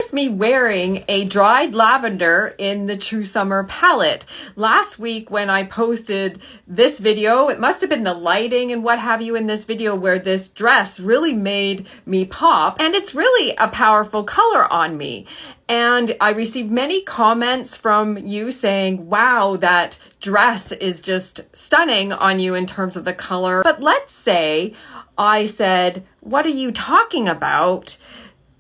Here's me wearing a dried lavender in the True Summer palette. Last week when I posted this video, it must have been the lighting and what have you in this video where this dress really made me pop, and it's really a powerful color on me. And I received many comments from you saying, wow, that dress is just stunning on you in terms of the color. But let's say I said, what are you talking about?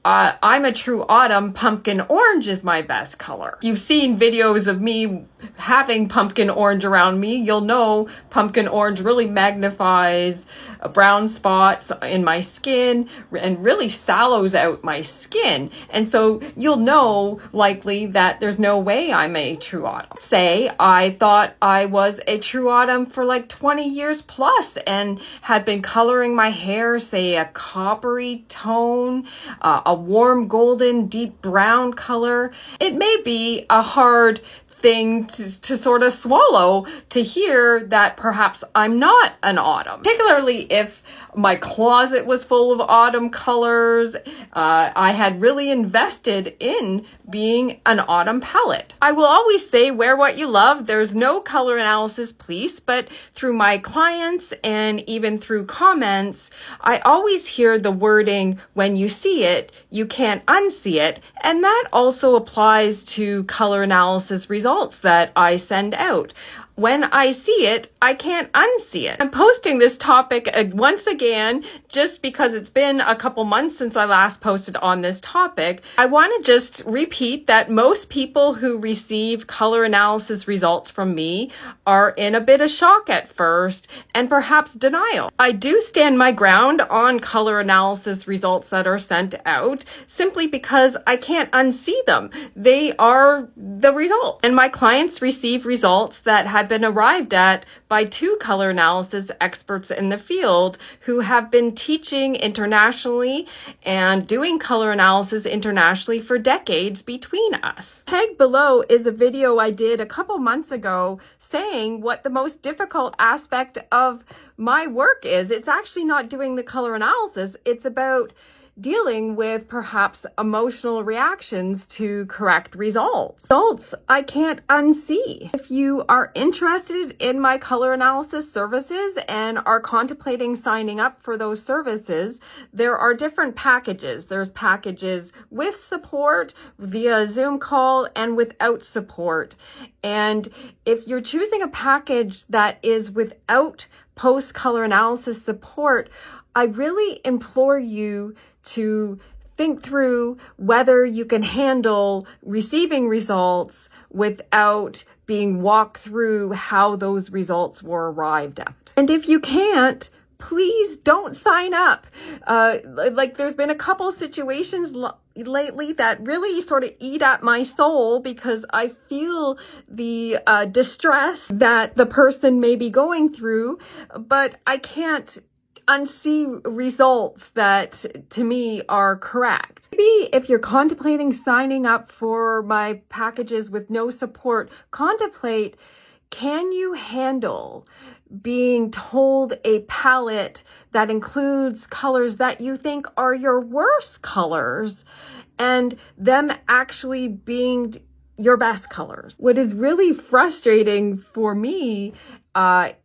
I'm a true autumn. Pumpkin orange is my best color. You've seen videos of me having pumpkin orange around me. You'll know pumpkin orange really magnifies brown spots in my skin and really sallows out my skin. And so you'll know likely that there's no way I'm a true autumn. Say I thought I was a true autumn for like 20 years plus and had been coloring my hair, say a coppery tone, a warm golden deep brown color. It may be a hard thing to sort of swallow to hear that perhaps I'm not an autumn, particularly if my closet was full of autumn colors. I had really invested in being an autumn palette. I will always say wear what you love. There's no color analysis police, but through my clients and even through comments, I always hear the wording, when you see it, you can't unsee it. And that also applies to color analysis results that I send out. When I see it, I can't unsee it. I'm posting this topic once again, just because it's been a couple months since I last posted on this topic. I want to just repeat that most people who receive color analysis results from me are in a bit of shock at first and perhaps denial. I do stand my ground on color analysis results that are sent out simply because I can't unsee them. They are the results. And my clients receive results that have been arrived at by two color analysis experts in the field who have been teaching internationally and doing color analysis internationally for decades between us. Tagged below is a video I did a couple months ago saying what the most difficult aspect of my work is. It's actually not doing the color analysis. It's about dealing with perhaps emotional reactions to correct results. Results I can't unsee. If you are interested in my color analysis services and are contemplating signing up for those services, there are different packages. There's packages with support via Zoom call and without support. And if you're choosing a package that is without post-color analysis support, I really implore you to think through whether you can handle receiving results without being walked through how those results were arrived at. And if you can't, please don't sign up. Like there's been a couple situations lately that really sort of eat at my soul because I feel the distress that the person may be going through, but I can't unsee results that to me are correct. Maybe if you're contemplating signing up for my packages with no support, contemplate, can you handle being told a palette that includes colors that you think are your worst colors and them actually being your best colors? What is really frustrating for me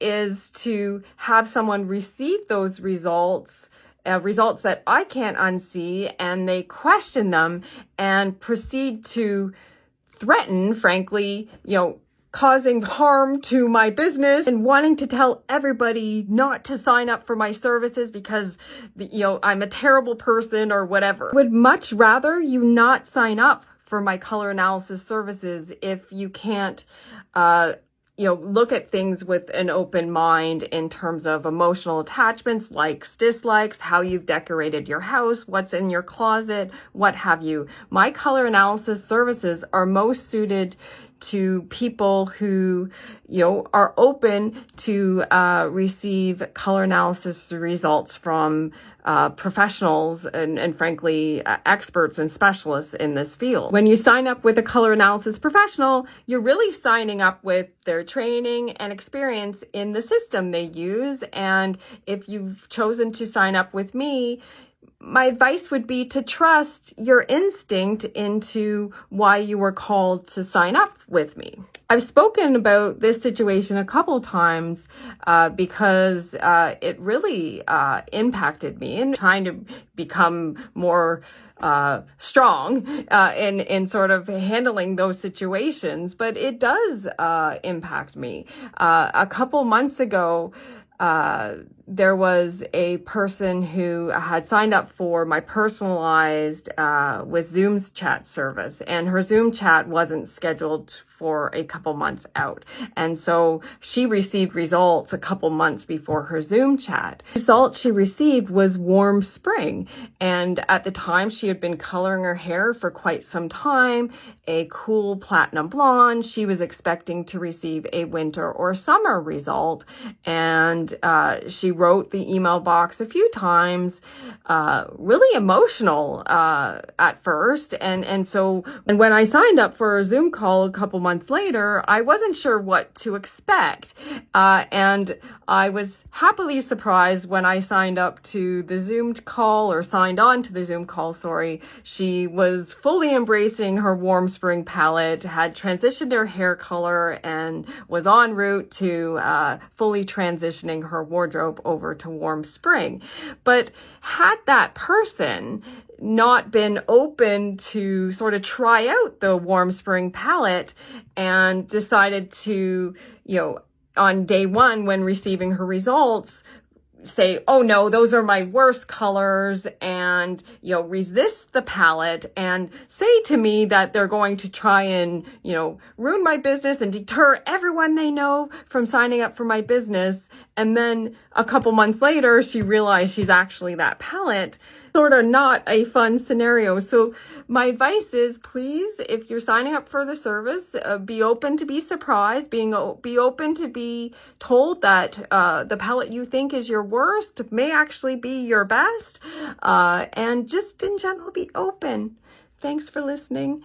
is to have someone receive those results that I can't unsee, and they question them and proceed to threaten, frankly, causing harm to my business and wanting to tell everybody not to sign up for my services because, I'm a terrible person or whatever. I would much rather you not sign up for my color analysis services if you can't, look at things with an open mind in terms of emotional attachments, likes, dislikes, how you've decorated your house, what's in your closet, what have you. My color analysis services are most suited to people who, are open to receive color analysis results from professionals and frankly, experts and specialists in this field. When you sign up with a color analysis professional, you're really signing up with their training and experience in the system they use. And if you've chosen to sign up with me, my advice would be to trust your instinct into why you were called to sign up with me. I've spoken about this situation a couple times because it really impacted me in trying to become more strong in sort of handling those situations, but it does impact me. A couple months ago, there was a person who had signed up for my personalized with Zoom's chat service, and her Zoom chat wasn't scheduled for a couple months out. And so she received results a couple months before her Zoom chat. The result she received was warm spring. And at the time, she had been coloring her hair for quite some time, a cool platinum blonde. She was expecting to receive a winter or summer result. And she wrote the email box a few times, really emotional at first. And when I signed up for a Zoom call a couple months later, I wasn't sure what to expect. And I was happily surprised when I signed up to the Zoom call, or signed on to the Zoom call, sorry. She was fully embracing her warm spring palette, had transitioned her hair color, and was en route to fully transitioning her wardrobe over to warm spring. But had that person not been open to sort of try out the warm spring palette and decided to, on day one when receiving her results, say, oh no, those are my worst colors, and, resist the palette and say to me that they're going to try and, ruin my business and deter everyone they know from signing up for my business. And then a couple months later, she realized she's actually that palette. Sort of not a fun scenario. So my advice is, please, if you're signing up for the service, be open to be surprised, be open to be told that the palette you think is your worst may actually be your best, and just in general be open. Thanks for listening.